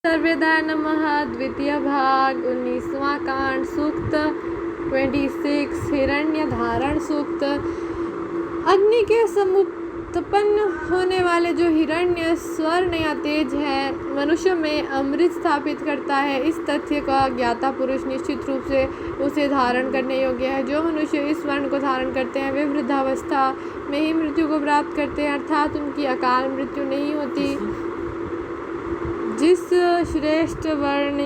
सर्वेदाय नमः। द्वितीय भाग 19वां कांड सूक्त 26 हिरण्य धारण सूक्त। अग्नि के समुत्पन्न होने वाले जो हिरण्य स्वर्ण या तेज है मनुष्य में अमृत स्थापित करता है, इस तथ्य का ज्ञाता पुरुष निश्चित रूप से उसे धारण करने योग्य है। जो मनुष्य इस स्वर्ण को धारण करते हैं वे वृद्धावस्था में ही मृत्यु को प्राप्त करते हैं, अर्थात उनकी अकाल मृत्यु नहीं होती। जिस श्रेष्ठ वर्ण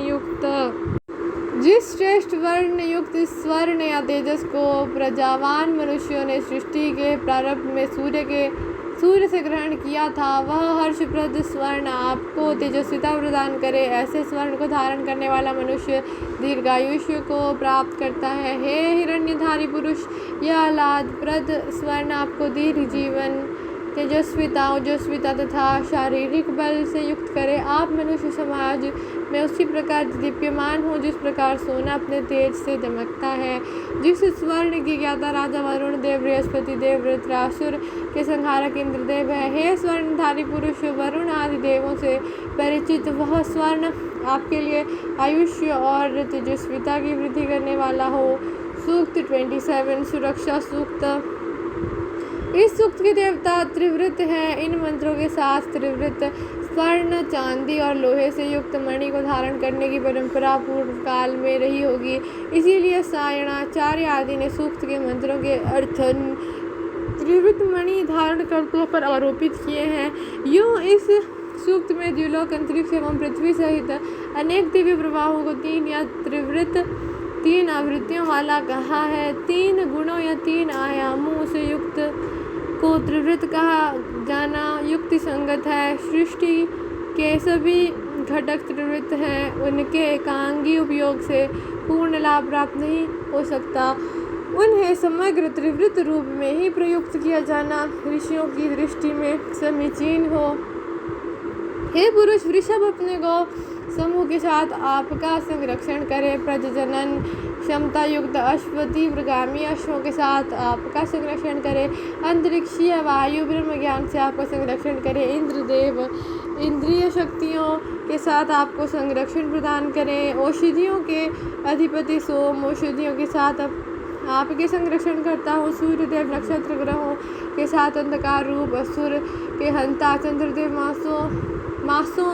युक्त स्वर्ण या तेजस को प्रजावान मनुष्यों ने सृष्टि के प्रारंभ में सूर्य से ग्रहण किया था, वह हर्षप्रद स्वर्ण आपको तेजस्विता प्रदान करे। ऐसे स्वर्ण को धारण करने वाला मनुष्य दीर्घायुष्य को प्राप्त करता है। हे हिरण्यधारी पुरुष, यह आह्लादप्रद स्वर्ण आपको दीर्घ जीवन, तेजस्विता, ओजस्विता तथा शारीरिक बल से युक्त करे। आप मनुष्य समाज में उसी प्रकार दीप्यमान हो जिस प्रकार सोना अपने तेज से चमकता है। जिस स्वर्ण की ज्ञाता राजा वरुण देव, बृहस्पति देव, वृत्रासुर के संहारक इंद्रदेव है। हे स्वर्णधारी पुरुष, वरुण आदि देवों से परिचित वह स्वर्ण आपके लिए आयुष्य और तेजस्विता की वृद्धि करने वाला हो। सूक्त 27 सुरक्षा सूक्त। इस सूक्त के देवता त्रिवृत है। इन मंत्रों के साथ त्रिवृत स्वर्ण, चांदी और लोहे से युक्त मणि को धारण करने की परंपरा पूर्व काल में रही होगी। इसीलिए सायणाचार्य आदि ने सूक्त के मंत्रों के अर्थ त्रिवृत मणि धारण करने पर आरोपित किए हैं। यूँ इस सूक्त में द्युलोक, अंतरिक्ष एवं पृथ्वी सहित अनेक दिव्य प्रवाहों को तीन आवृत्तियों वाला कहा है। 3 गुणों या 3 आयामों से युक्त को त्रिवृत कहा जाना युक्ति संगत है। सृष्टि के सभी घटक त्रिवृत हैं, उनके एकांगी उपयोग से पूर्ण लाभ प्राप्त नहीं हो सकता। उन्हें समग्र त्रिवृत रूप में ही प्रयुक्त किया जाना ऋषियों की दृष्टि में समीचीन हो। हे पुरुष, वृषभ अपने गौ समूह के साथ आपका संरक्षण करे। प्रजनन क्षमता युक्त अश्व तीव्रगामी अश्वों के साथ आपका संरक्षण करे। अंतरिक्षीय वायु ब्रह्म ज्ञान से आपका संरक्षण करे। इंद्रदेव इंद्रिय शक्तियों के साथ आपको संरक्षण प्रदान करें। औषधियों के अधिपति सोम औषधियों के साथ आपके संरक्षण करता हो। सूर्यदेव नक्षत्र ग्रहों के साथ अंधकार रूप असुर के हंता, चंद्रदेव मासों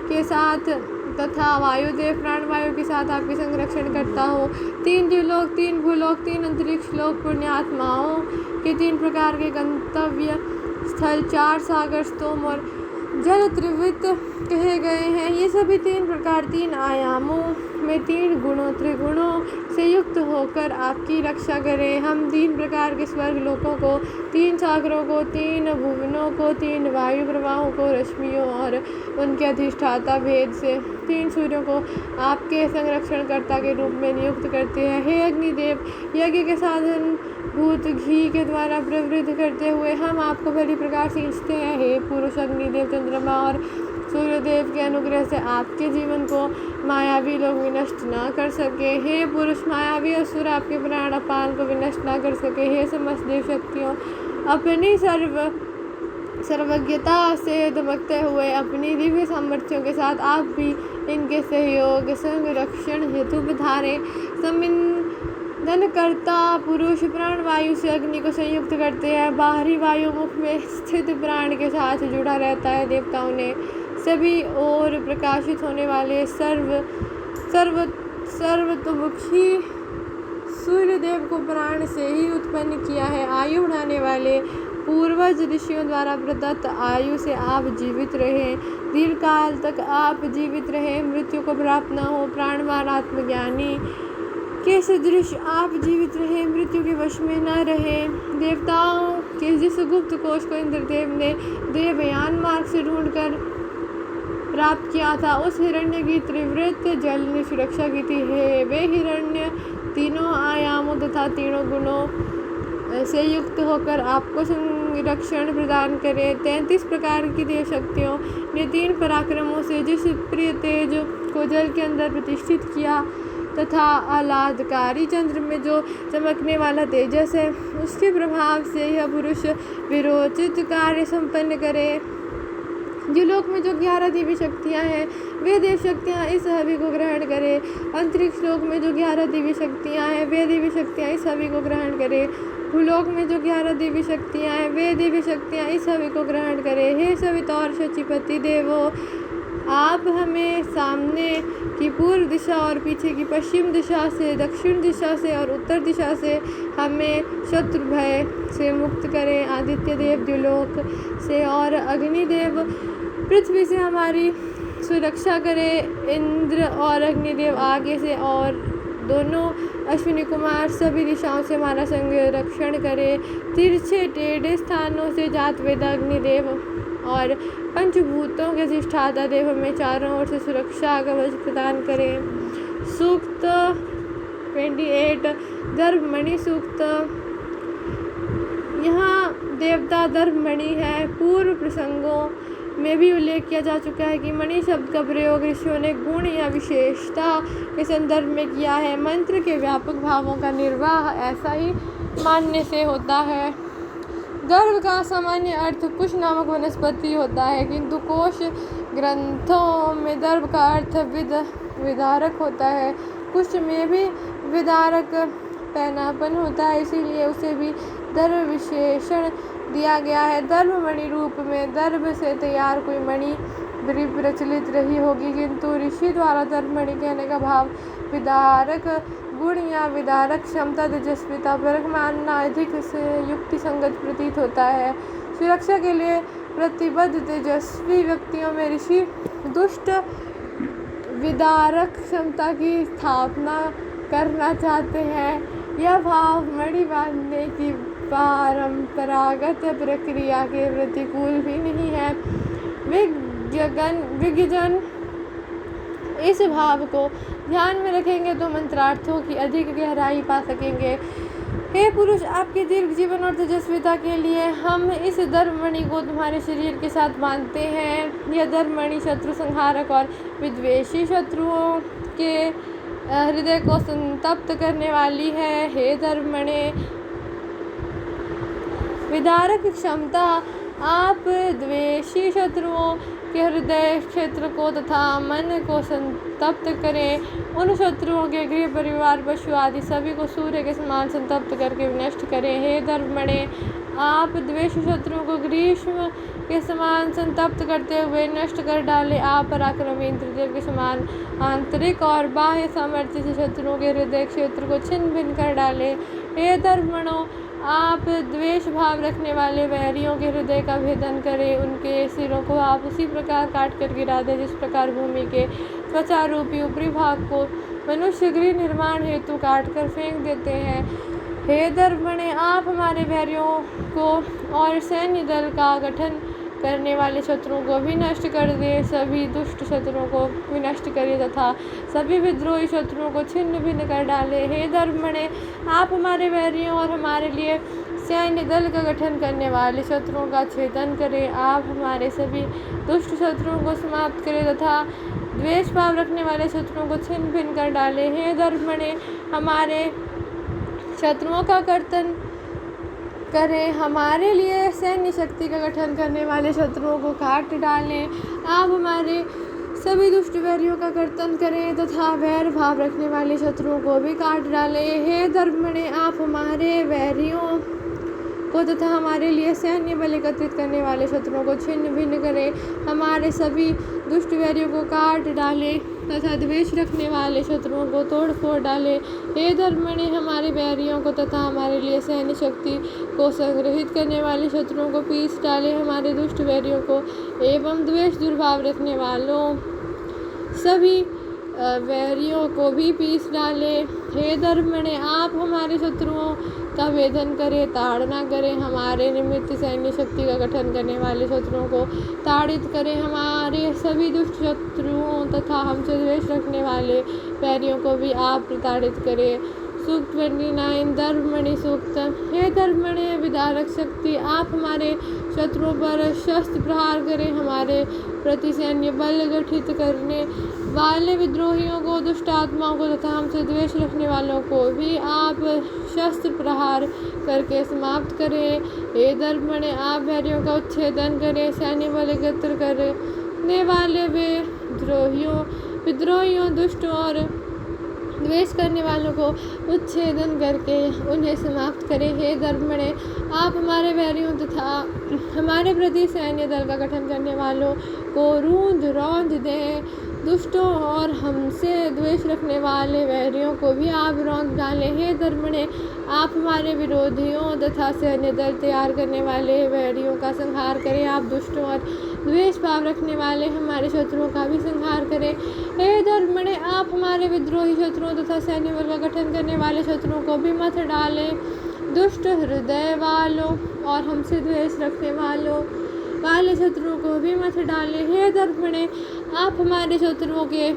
के साथ तथा वायुदेव प्राणवायु के साथ आपके संरक्षण करता हो। 3 द्युलोक, 3 भूलोक, 3 अंतरिक्ष लोक, पुण्यात्माओं के 3 प्रकार के गंतव्य स्थल, 4 सागर, स्तोम और जल त्रिवृत कहे गए हैं। ये सभी 3 प्रकार 3 आयामों में 3 त्रिगुणों से युक्त होकर आपकी रक्षा करें। हम 3 प्रकार के स्वर्ग लोकों को, 3 सागरों को, 3 भुवनों को, 3 वायु प्रवाहों को, रश्मियों और उनके अधिष्ठाता भेद से 3 सूर्यों को आपके संरक्षणकर्ता के रूप में नियुक्त करते हैं। हे अग्निदेव, यज्ञ के साधन भूत घी के द्वारा प्रवृत्त करते हुए हम आपको बड़ी प्रकार सींचते हैं। हे पुरुष, अग्निदेव, चंद्रमा और सूर्यदेव के अनुग्रह से आपके जीवन को मायावी लोग विनष्ट न कर सके। हे पुरुष, मायावी असुर आपके प्राण अपान को विनष्ट न कर सके। हे समस्त देव शक्तियों, अपनी सर्वज्ञता से दमकते हुए अपनी दिव्य सामर्थ्यों के साथ आप भी इनके सहयोग संरक्षण हेतु पधारे। धनकर्ता पुरुष प्राण वायु से अग्नि को संयुक्त करते हैं। बाहरी वायु मुख में स्थित प्राण के साथ जुड़ा रहता है। देवताओं ने सभी ओर प्रकाशित होने वाले सर्वतोमुखी सूर्यदेव को प्राण से ही उत्पन्न किया है। आयु बढ़ाने वाले पूर्वज ऋषियों द्वारा प्रदत्त आयु से आप जीवित रहें, दीर्घकाल तक आप जीवित रहें, मृत्यु को प्राप्त न हो। प्राणवान आत्मज्ञानी के सदृश आप जीवित रहें, मृत्यु के वश में न रहें। देवताओं के जिस गुप्त कोश को इंद्रदेव ने देवयान मार्ग से ढूंढकर प्राप्त किया था, उस हिरण्य की त्रिवृत जल ने सुरक्षा की थी। वे हिरण्य 3 आयामों तथा 3 गुणों से युक्त होकर आपको संरक्षण प्रदान करे। 33 प्रकार की देव शक्तियों ने 3 पराक्रमों से जिस प्रिय तेज को जल के अंदर प्रतिष्ठित किया तथा आह्लादकारी चंद्र में जो चमकने वाला तेजस है, उसके प्रभाव से यह पुरुष विरोचित कार्य संपन्न करे। द्युलोक में जो 11 दिव्य शक्तियाँ हैं वे देव शक्तियाँ इस हवि को ग्रहण करें। अंतरिक्ष लोक में जो 11 दिव्य शक्तियाँ हैं वे दिव्य शक्तियाँ इस हवि को ग्रहण करें। भूलोक में जो 11 दिव्य शक्तियाँ हैं वे दिव्य शक्तियाँ इस हवि को ग्रहण करें। हे सविता और शचीपति देवो, आप हमें सामने की पूर्व दिशा और पीछे की पश्चिम दिशा से, दक्षिण दिशा से और उत्तर दिशा से हमें शत्रु भय से मुक्त करें। आदित्य देव द्युलोक से और अग्निदेव पृथ्वी से हमारी सुरक्षा करें। इंद्र और अग्निदेव आगे से और दोनों अश्विनी कुमार सभी दिशाओं से हमारा संरक्षण करें। तिरछे टेढ़े स्थानों से जात वेदा अग्निदेव और पंचभूतों के अधिष्ठाता देव हमें चारों ओर से सुरक्षा कवच प्रदान करें। सूक्त 28 दर्भमणि सूक्त। यहाँ देवता दर्भमणि है। पूर्व प्रसंगों में भी उल्लेख किया जा चुका है कि मणि शब्द का प्रयोग ऋषियों ने गुण या विशेषता के संदर्भ में किया है। मंत्र के व्यापक भावों का निर्वाह ऐसा ही मानने से होता है। गर्भ का सामान्य अर्थ कुश नामक वनस्पति होता है, किंतु कोश ग्रंथों में दर्भ का अर्थ विदारक होता है। कुश में भी विदारक पैनापन होता है, इसीलिए उसे भी दर्भ विशेषण दिया गया है। दर्भमणि रूप में दर्भ से तैयार कोई मणि बड़ी प्रचलित रही होगी, किंतु ऋषि द्वारा दर्भमणि कहने का भाव विदारक गुण या विदारक क्षमता, तेजस्विता परख मानना अधिक से युक्ति संगत प्रतीत होता है। सुरक्षा के लिए प्रतिबद्ध तेजस्वी व्यक्तियों में ऋषि दुष्ट विदारक क्षमता की स्थापना करना चाहते हैं। यह भाव मणि बांधने की परंपरागत प्रक्रिया के प्रतिकूल भी नहीं है। विज्ञजन इस भाव को ध्यान में रखेंगे तो मंत्रार्थों की अधिक गहराई पा सकेंगे। हे पुरुष, आपके दीर्घ जीवन और तेजस्विता के लिए हम इस दर्भमणि को तुम्हारे शरीर के साथ बांधते हैं। यह दर्भमणि शत्रु संहारक और विद्वेषी शत्रुओं के हृदय को संतप्त करने वाली है। हे दर्भमणि, विदारक क्षमता आप द्वेषी शत्रुओं के हृदय क्षेत्र को तथा मन को संतप्त करें। उन शत्रुओं के गृह परिवार पशु आदि सभी को सूर्य के समान संतप्त करके विनष्ट करें। हे दर्भमणि, आप द्वेषी शत्रुओं को ग्रीष्म के समान संतप्त करते हुए नष्ट कर डाले। आप पराक्रमी इंद्रदेव के समान आंतरिक और बाह्य सामर्थ्य से शत्रुओं के हृदय क्षेत्र को छिन्न भिन्न कर डाले। हे दर्भमणो, आप द्वेष भाव रखने वाले वैरियों के हृदय का भेदन करें। उनके सिरों को आप उसी प्रकार काट कर गिरा दें जिस प्रकार भूमि के त्वचा रूपी ऊपरी भाग को मनुष्य गृह निर्माण हेतु काट कर फेंक देते हैं। हे दर्भमणि, आप हमारे वैरियों को और सैन्य दल का गठन करने वाले शत्रुओं को भी नष्ट कर दे। सभी दुष्ट शत्रुओं को विनष्ट करिए तथा सभी विद्रोही शत्रुओं को छिन्न भिन्न कर डाले। हे दर्भमणि, आप हमारे वैरियों और हमारे लिए सैन्य दल का गठन करने वाले शत्रुओं का छेदन करें। आप हमारे सभी दुष्ट शत्रुओं को समाप्त करें तथा द्वेष भाव रखने वाले शत्रुओं को छिन्न भिन्न कर डाले। हे दर्भमणि, हमारे शत्रुओं का कर्तन करें। हमारे लिए सैन्य शक्ति का गठन करने वाले शत्रुओं को काट डालें। आप हमारे सभी दुष्ट वैरियों का कर्तन करें तथा वैर भाव रखने वाले शत्रुओं को भी काट डालें। हे दर्भमणि, आप हमारे वैरियों को तथा हमारे लिए सैन्य बल एकत्रित करने वाले शत्रुओं को छिन्न भिन्न करें। हमारे सभी दुष्ट वैरियों को काट डालें तथा द्वेष रखने वाले शत्रुओं को तोड़ फोड़ डाले। हे दर्भमणि, हमारे वैरियों को तथा हमारे लिए सैन्य शक्ति को संग्रहित करने वाले शत्रुओं को पीस डाले। हमारे दुष्ट वैरियों को एवं द्वेष दुर्भाव रखने वालों सभी वैरियों को भी पीस डाले। हे दर्भमणि, आप हमारे शत्रुओं का भेदन करें, ताड़ना करें। हमारे निमित्त सैन्य शक्ति का गठन करने वाले शत्रुओं को ताड़ित करें। हमारे सभी दुष्ट शत्रुओं तथा हमसे द्वेष रखने वाले वैरियों को भी आप प्रताड़ित करें। सूक्त 29 दर्भमणि सूक्त। हे दर्भमणि, विदारक शक्ति, आप हमारे शत्रुओं पर शस्त्र प्रहार करें। हमारे प्रति सैन्य बल गठित करने वाले विद्रोहियों को, दुष्ट आत्माओं को तथा हमसे द्वेष रखने वालों को भी आप शस्त्र प्रहार करके समाप्त करें। हे धर्मणे, आप वैरियों का उच्छेदन करें। सैन्य बल एकत्र करने वाले विद्रोहियों, दुष्टों और द्वेष करने वालों को उच्छेदन करके उन्हें समाप्त करें। हे धर्मणे, आप हमारे वैरियों तथा हमारे प्रति सैन्य दल का गठन करने वालों को रौंद दें। दुष्टों और हमसे द्वेष रखने वाले वैरियों को भी आप रौंद डालें। हे धर्मणे, आप हमारे विरोधियों तथा सैन्य दल तैयार करने वाले वैरियों का संहार करें। आप दुष्टों और द्वेष भाव रखने वाले हमारे शत्रुओं का भी संहार करें। हे धर्मणे, आप हमारे विद्रोही शत्रुओं तथा सैन्य बल का गठन करने वाले शत्रुओं को भी मत डालें। दुष्ट हृदय वालों और हमसे द्वेष रखने वाले शत्रुओं को भी मत डालें। हे धर्मणे, आप हमारे शत्रुओं के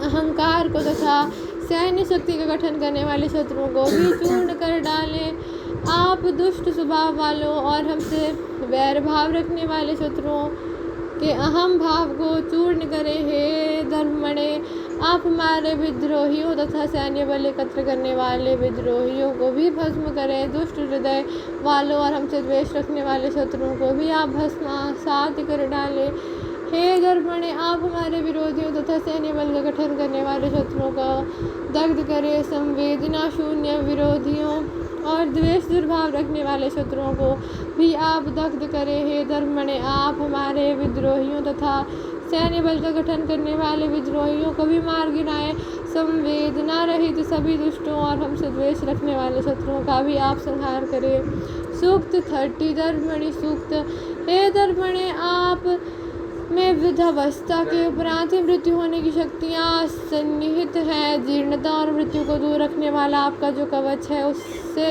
अहंकार को तथा सैन्य शक्ति का गठन करने वाले शत्रुओं को भी चूर्ण कर डालें। आप दुष्ट स्वभाव वालों और हमसे वैर भाव रखने वाले शत्रुओं के अहम भाव को चूर्ण करें। हे धर्मणे, आप हमारे विद्रोहियों तथा सैन्य बल एकत्र करने वाले विद्रोहियों को भी भस्म करें। दुष्ट हृदय वालों और हमसे द्वेष रखने वाले शत्रुओं को भी आप भस्मासात कर डालें। हे धर्मणे, आप हमारे विरोधियों तथा सैन्य बल का गठन करने वाले शत्रुओं का दग्ध करें। संवेदना शून्य विरोधियों और द्वेष दुर्भाव रखने वाले शत्रुओं को भी आप दग्ध करें। हे धर्मणे, आप हमारे विद्रोहियों तथा सैन्य बल का गठन करने वाले विद्रोहियों को भी मार गिराएं। संवेदना रहित सभी दुष्टों और हमसे द्वेष रखने वाले शत्रुओं का भी आप संहार करें। सूक्त 30 धर्मणि सूक्त। हे धर्मणे, आप में वृद्धावस्था के उपरांत ही मृत्यु होने की शक्तियाँ सन्निहित हैं। जीर्णता और मृत्यु को दूर रखने वाला आपका जो कवच है उससे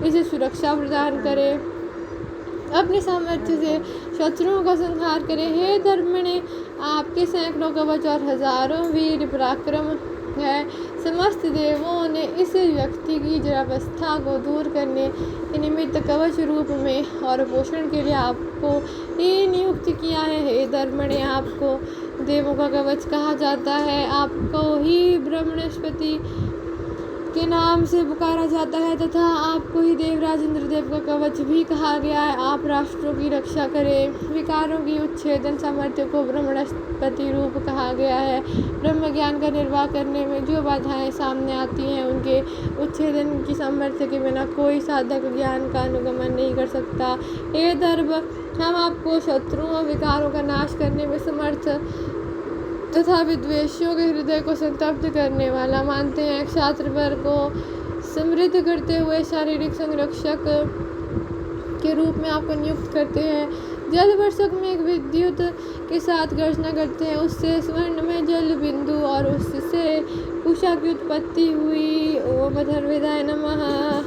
इसे सुरक्षा प्रदान करें। अपने सामर्थ्य से शत्रुओं का संहार करें। हे धर्मणे, आपके सैकड़ों कवच और हजारों वीर पराक्रम है। समस्त देवों ने इस व्यक्ति की जरावस्था को दूर करने के निमित्त कवच रूप में और पोषण के लिए आपको ही नियुक्त किया है। हे धर्मणे, आपको देवों का कवच कहा जाता है। आपको ही ब्रह्मणस्पति के नाम से पुकारा जाता है तथा आपको ही देवराज इंद्रदेव का कवच भी कहा गया है। आप राष्ट्रों की रक्षा करें। विकारों की उच्छेदन सामर्थ्य को ब्रह्मणस्पति रूप कहा गया है। ब्रह्म ज्ञान का निर्वाह करने में जो बाधाएं सामने आती हैं उनके उच्छेदन की सामर्थ्य के बिना कोई साधक ज्ञान का अनुगमन नहीं कर सकता। हे धर्म, हम आपको शत्रुओं विकारों का नाश करने में समर्थ तथा विद्वेषियों के हृदय को संतप्त करने वाला मानते हैं। क्षात्र वर्ग को समृद्ध करते हुए शारीरिक संरक्षक के रूप में आपको नियुक्त करते हैं। जल वर्षक में एक विद्युत के साथ गर्जना करते हैं, उससे स्वर्ण में जल बिंदु और उससे उषा की उत्पत्ति हुई। ओम अथर्ववेदाय नमः।